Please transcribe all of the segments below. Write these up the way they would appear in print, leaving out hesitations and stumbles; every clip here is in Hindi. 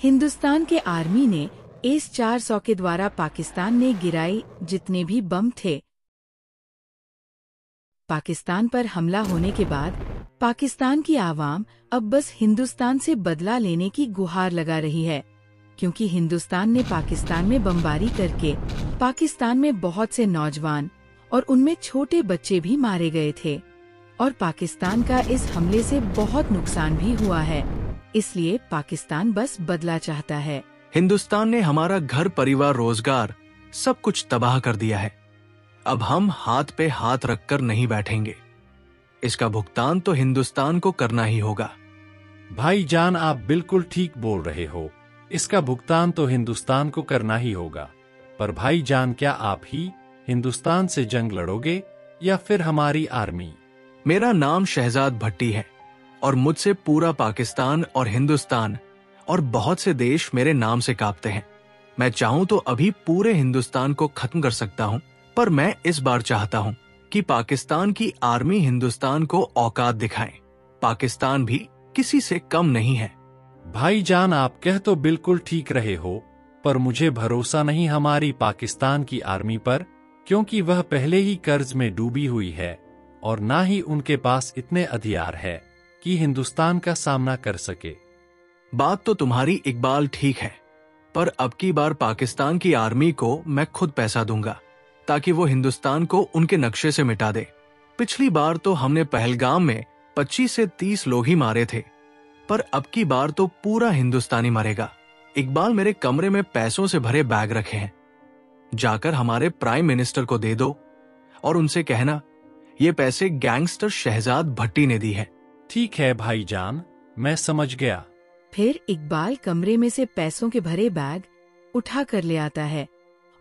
हिंदुस्तान के आर्मी ने S-400 के द्वारा पाकिस्तान ने गिराई जितने भी बम थे। पाकिस्तान पर हमला होने के बाद पाकिस्तान की आवाम अब बस हिंदुस्तान से बदला लेने की गुहार लगा रही है, क्योंकि हिंदुस्तान ने पाकिस्तान में बमबारी करके पाकिस्तान में बहुत से नौजवान और उनमें छोटे बच्चे भी मारे गए थे और पाकिस्तान का इस हमले से बहुत नुकसान भी हुआ है। इसलिए पाकिस्तान बस बदला चाहता है। हिंदुस्तान ने हमारा घर, परिवार, रोजगार सब कुछ तबाह कर दिया है। अब हम हाथ पे हाथ रखकर नहीं बैठेंगे। इसका भुगतान तो हिंदुस्तान को करना ही होगा। भाईजान, आप बिल्कुल ठीक बोल रहे हो। इसका भुगतान तो हिंदुस्तान को करना ही होगा। पर भाईजान, क्या आप ही हिंदुस्तान से जंग लड़ोगे या फिर हमारी आर्मी? मेरा नाम शहजाद भट्टी है और मुझसे पूरा पाकिस्तान और हिंदुस्तान और बहुत से देश मेरे नाम से कांपते हैं। मैं चाहूं तो अभी पूरे हिंदुस्तान को खत्म कर सकता हूं, पर मैं इस बार चाहता हूं कि पाकिस्तान की आर्मी हिंदुस्तान को औकात दिखाए। पाकिस्तान भी किसी से कम नहीं है। भाईजान, आप कह तो बिल्कुल ठीक रहे हो, पर मुझे भरोसा नहीं हमारी पाकिस्तान की आर्मी पर, क्योंकि वह पहले ही कर्ज में डूबी हुई है और ना ही उनके पास इतने हथियार है कि हिंदुस्तान का सामना कर सके। बात तो तुम्हारी इकबाल ठीक है, पर अब की बार पाकिस्तान की आर्मी को मैं खुद पैसा दूंगा ताकि वो हिंदुस्तान को उनके नक्शे से मिटा दे। पिछली बार तो हमने पहलगाम में 25 से 30 लोग ही मारे थे, पर अब की बार तो पूरा हिंदुस्तानी मरेगा। इकबाल, मेरे कमरे में पैसों से भरे बैग रखे हैं, जाकर हमारे प्राइम मिनिस्टर को दे दो और उनसे कहना ये पैसे गैंगस्टर शहजाद भट्टी ने दी है। ठीक है भाईजान, मैं समझ गया। फिर इकबाल कमरे में से पैसों के भरे बैग उठा कर ले आता है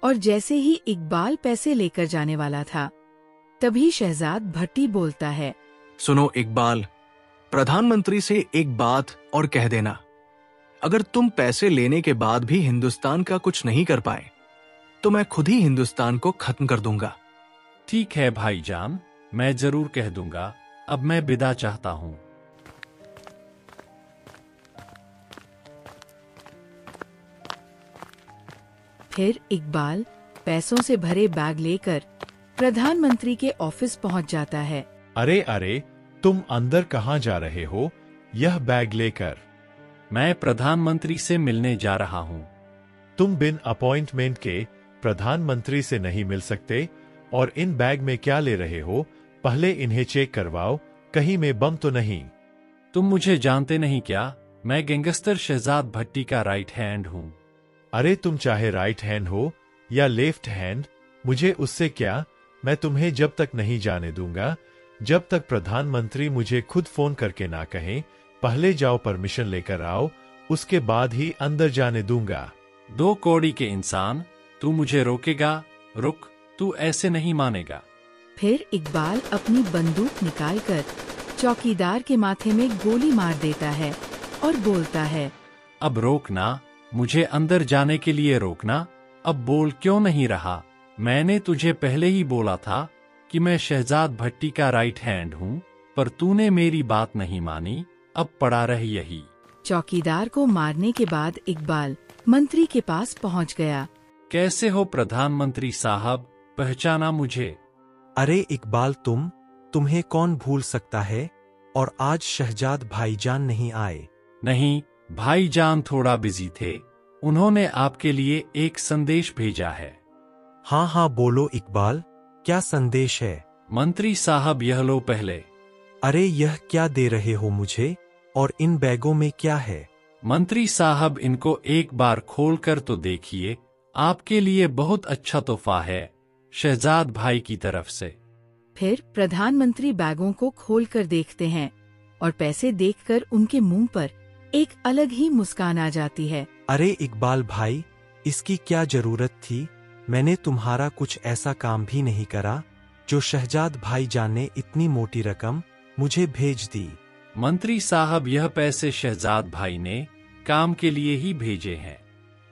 और जैसे ही इकबाल पैसे लेकर जाने वाला था, तभी शहजाद भट्टी बोलता है, सुनो इकबाल, प्रधानमंत्री से एक बात और कह देना, अगर तुम पैसे लेने के बाद भी हिंदुस्तान का कुछ नहीं कर पाए तो मैं खुद ही हिंदुस्तान को खत्म कर दूंगा। ठीक है भाईजान, मैं जरूर कह दूंगा। अब मैं विदा चाहता हूँ। फिर इकबाल पैसों से भरे बैग लेकर प्रधानमंत्री के ऑफिस पहुंच जाता है। अरे अरे, तुम अंदर कहाँ जा रहे हो यह बैग लेकर? मैं प्रधानमंत्री से मिलने जा रहा हूँ। तुम बिन अपॉइंटमेंट के प्रधानमंत्री से नहीं मिल सकते, और इन बैग में क्या ले रहे हो? पहले इन्हें चेक करवाओ, कहीं में बम तो नहीं। तुम मुझे जानते नहीं क्या? मैं गैंगस्टर शहजाद भट्टी का राइट हैंड हूँ। अरे तुम चाहे राइट हैंड हो या लेफ्ट हैंड, मुझे उससे क्या। मैं तुम्हें जब तक नहीं जाने दूंगा जब तक प्रधानमंत्री मुझे खुद फोन करके ना कहें पहले जाओ परमिशन लेकर आओ, उसके बाद ही अंदर जाने दूंगा। 2 कौड़ी के इंसान, तू मुझे रोकेगा? रुक, तू ऐसे नहीं मानेगा। फिर इकबाल अपनी बंदूक निकालकर चौकीदार के माथे में गोली मार देता है और बोलता है, अब रोकना, मुझे अंदर जाने के लिए रोकना। अब बोल क्यों नहीं रहा? मैंने तुझे पहले ही बोला था कि मैं शहजाद भट्टी का राइट हैंड हूँ, पर तूने मेरी बात नहीं मानी। अब पड़ा रह यही। चौकीदार को मारने के बाद इकबाल मंत्री के पास पहुंच गया। कैसे हो प्रधानमंत्री साहब, पहचाना मुझे? अरे इकबाल, तुम्हें कौन भूल सकता है? और आज शहजाद भाईजान नहीं आए? नहीं, भाईजान थोड़ा बिजी थे। उन्होंने आपके लिए एक संदेश भेजा है। हाँ हाँ, बोलो इकबाल, क्या संदेश है? मंत्री साहब, यह लो पहले। अरे यह क्या दे रहे हो मुझे? और इन बैगों में क्या है? मंत्री साहब, इनको एक बार खोल कर तो देखिए। आपके लिए बहुत अच्छा तोहफा है शहजाद भाई की तरफ से। फिर प्रधानमंत्री बैगों को खोलकर देखते हैं और पैसे देखकर उनके मुंह पर एक अलग ही मुस्कान आ जाती है। अरे इकबाल भाई, इसकी क्या जरूरत थी? मैंने तुम्हारा कुछ ऐसा काम भी नहीं करा जो शहजाद भाईजान ने इतनी मोटी रकम मुझे भेज दी। मंत्री साहब, यह पैसे शहजाद भाई ने काम के लिए ही भेजे हैं।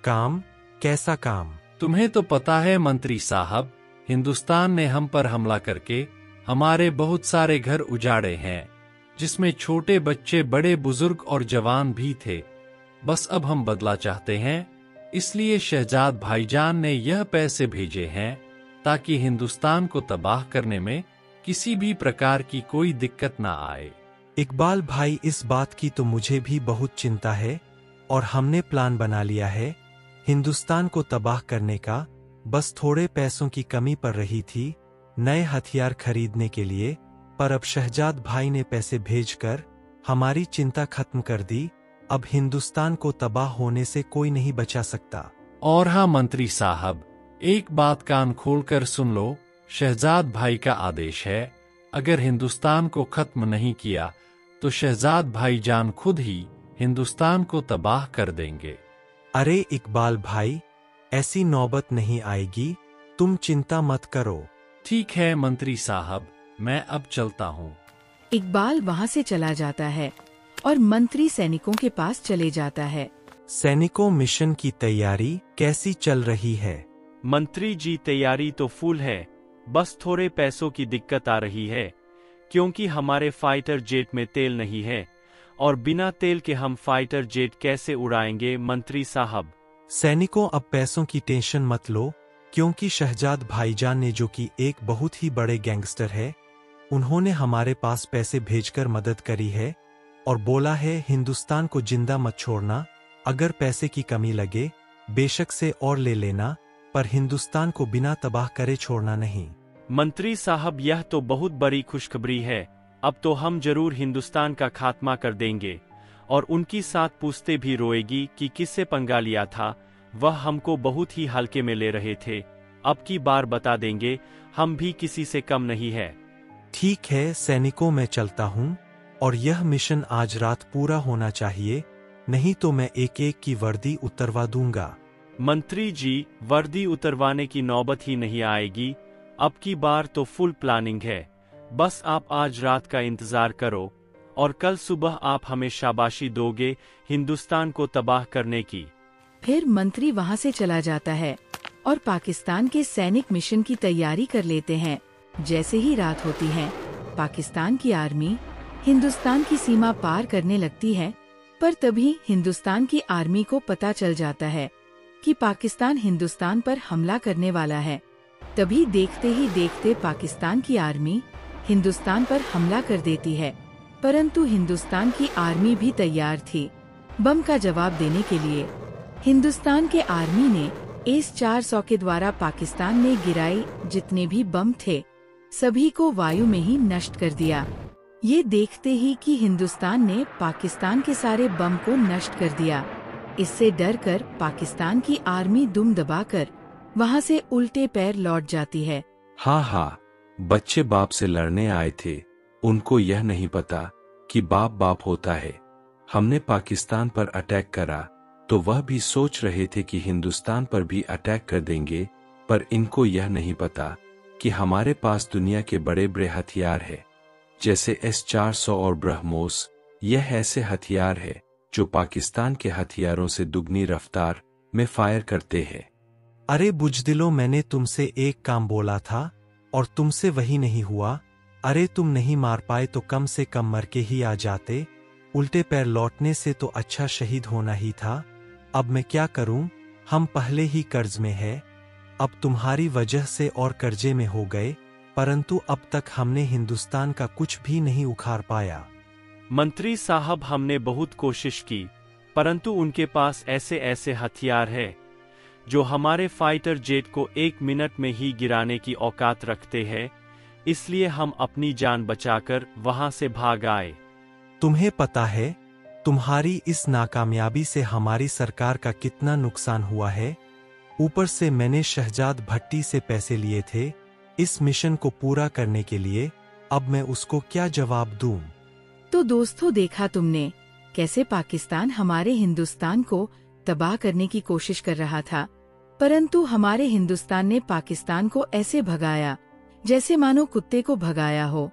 काम? कैसा काम? तुम्हें तो पता है मंत्री साहब, हिंदुस्तान ने हम पर हमला करके हमारे बहुत सारे घर उजाड़े हैं, जिसमें छोटे बच्चे, बड़े बुजुर्ग और जवान भी थे। बस अब हम बदला चाहते हैं, इसलिए शहजाद भाईजान ने यह पैसे भेजे हैं ताकि हिंदुस्तान को तबाह करने में किसी भी प्रकार की कोई दिक्कत ना आए। इकबाल भाई, इस बात की तो मुझे भी बहुत चिंता है और हमने प्लान बना लिया है हिंदुस्तान को तबाह करने का। बस थोड़े पैसों की कमी पड़ रही थी नए हथियार खरीदने के लिए, पर अब शहजाद भाई ने पैसे भेजकर हमारी चिंता खत्म कर दी। अब हिंदुस्तान को तबाह होने से कोई नहीं बचा सकता। और हाँ मंत्री साहब, एक बात कान खोलकर सुन लो, शहजाद भाई का आदेश है, अगर हिंदुस्तान को खत्म नहीं किया तो शहजाद भाईजान खुद ही हिंदुस्तान को तबाह कर देंगे। अरे इकबाल भाई, ऐसी नौबत नहीं आएगी, तुम चिंता मत करो। ठीक है मंत्री साहब, मैं अब चलता हूँ। इकबाल वहाँ से चला जाता है और मंत्री सैनिकों के पास चले जाता है। सैनिकों, मिशन की तैयारी कैसी चल रही है? मंत्री जी, तैयारी तो फुल है, बस थोड़े पैसों की दिक्कत आ रही है क्योंकि हमारे फाइटर जेट में तेल नहीं है और बिना तेल के हम फाइटर जेट कैसे उड़ाएंगे मंत्री साहब। सैनिकों, अब पैसों की टेंशन मत लो, क्योंकि शहजाद भाईजान ने, जो कि एक बहुत ही बड़े गैंगस्टर है, उन्होंने हमारे पास पैसे भेजकर मदद करी है और बोला है हिंदुस्तान को जिंदा मत छोड़ना। अगर पैसे की कमी लगे बेशक से और ले लेना, पर हिंदुस्तान को बिना तबाह करे छोड़ना नहीं। मंत्री साहब, यह तो बहुत बड़ी खुशखबरी है, अब तो हम जरूर हिंदुस्तान का खात्मा कर देंगे और उनकी साथ पूछते भी रोएगी कि किससे पंगा लिया था, वह हमको बहुत ही हल्के में ले रहे थे। अब की बार बता देंगे, हम भी किसी से कम नहीं है। ठीक है सैनिकों, मैं चलता हूँ और यह मिशन आज रात पूरा होना चाहिए, नहीं तो मैं एक एक की वर्दी उतरवा दूंगा। मंत्री जी, वर्दी उतरवाने की नौबत ही नहीं आएगी, अब की बार तो फुल प्लानिंग है। बस आप आज रात का इंतजार करो और कल सुबह आप हमें शाबाशी दोगे हिंदुस्तान को तबाह करने की। फिर मंत्री वहाँ से चला जाता है और पाकिस्तान के सैनिक मिशन की तैयारी कर लेते हैं। जैसे ही रात होती है, पाकिस्तान की आर्मी हिंदुस्तान की सीमा पार करने लगती है, पर तभी हिंदुस्तान की आर्मी को पता चल जाता है कि पाकिस्तान हिंदुस्तान पर हमला करने वाला है। तभी देखते ही देखते पाकिस्तान की आर्मी हिंदुस्तान पर हमला कर देती है, परंतु हिंदुस्तान की आर्मी भी तैयार थी बम का जवाब देने के लिए। हिंदुस्तान के आर्मी ने S-400 के द्वारा पाकिस्तान में गिराए जितने भी बम थे सभी को वायु में ही नष्ट कर दिया। ये देखते ही कि हिंदुस्तान ने पाकिस्तान के सारे बम को नष्ट कर दिया, इससे डरकर पाकिस्तान की आर्मी दुम दबाकर वहाँ से उल्टे पैर लौट जाती है। हाँ, बच्चे बाप से लड़ने आए थे, उनको यह नहीं पता कि बाप बाप होता है। हमने पाकिस्तान पर अटैक करा तो वह भी सोच रहे थे कि हिंदुस्तान पर भी अटैक कर देंगे, पर इनको यह नहीं पता कि हमारे पास दुनिया के बड़े बड़े हथियार है, जैसे S-400 और ब्रह्मोस। यह ऐसे हथियार है जो पाकिस्तान के हथियारों से दुगनी रफ्तार में फायर करते हैं। अरे बुजदिलो, मैंने तुमसे एक काम बोला था और तुमसे वही नहीं हुआ। अरे तुम नहीं मार पाए तो कम से कम मर के ही आ जाते, उल्टे पैर लौटने से तो अच्छा शहीद होना ही था। अब मैं क्या करूं, हम पहले ही कर्ज में है, अब तुम्हारी वजह से और कर्जे में हो गए, परंतु अब तक हमने हिंदुस्तान का कुछ भी नहीं उखाड़ पाया। मंत्री साहब, हमने बहुत कोशिश की, परंतु उनके पास ऐसे ऐसे हथियार है जो हमारे फाइटर जेट को 1 मिनट में ही गिराने की औकात रखते हैं, इसलिए हम अपनी जान बचाकर वहां से भाग आए। तुम्हें पता है तुम्हारी इस नाकामयाबी से हमारी सरकार का कितना नुकसान हुआ है? ऊपर से मैंने शहजाद भट्टी से पैसे लिए थे इस मिशन को पूरा करने के लिए, अब मैं उसको क्या जवाब दूं? तो दोस्तों, देखा तुमने कैसे पाकिस्तान हमारे हिंदुस्तान को तबाह करने की कोशिश कर रहा था, परंतु हमारे हिंदुस्तान ने पाकिस्तान को ऐसे भगाया जैसे मानो कुत्ते को भगाया हो।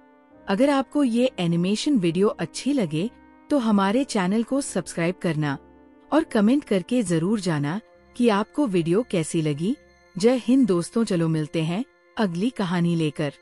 अगर आपको ये एनिमेशन वीडियो अच्छी लगे तो हमारे चैनल को सब्सक्राइब करना और कमेंट करके जरूर जाना कि आपको वीडियो कैसी लगी। जय हिंद दोस्तों, चलो मिलते हैं अगली कहानी लेकर।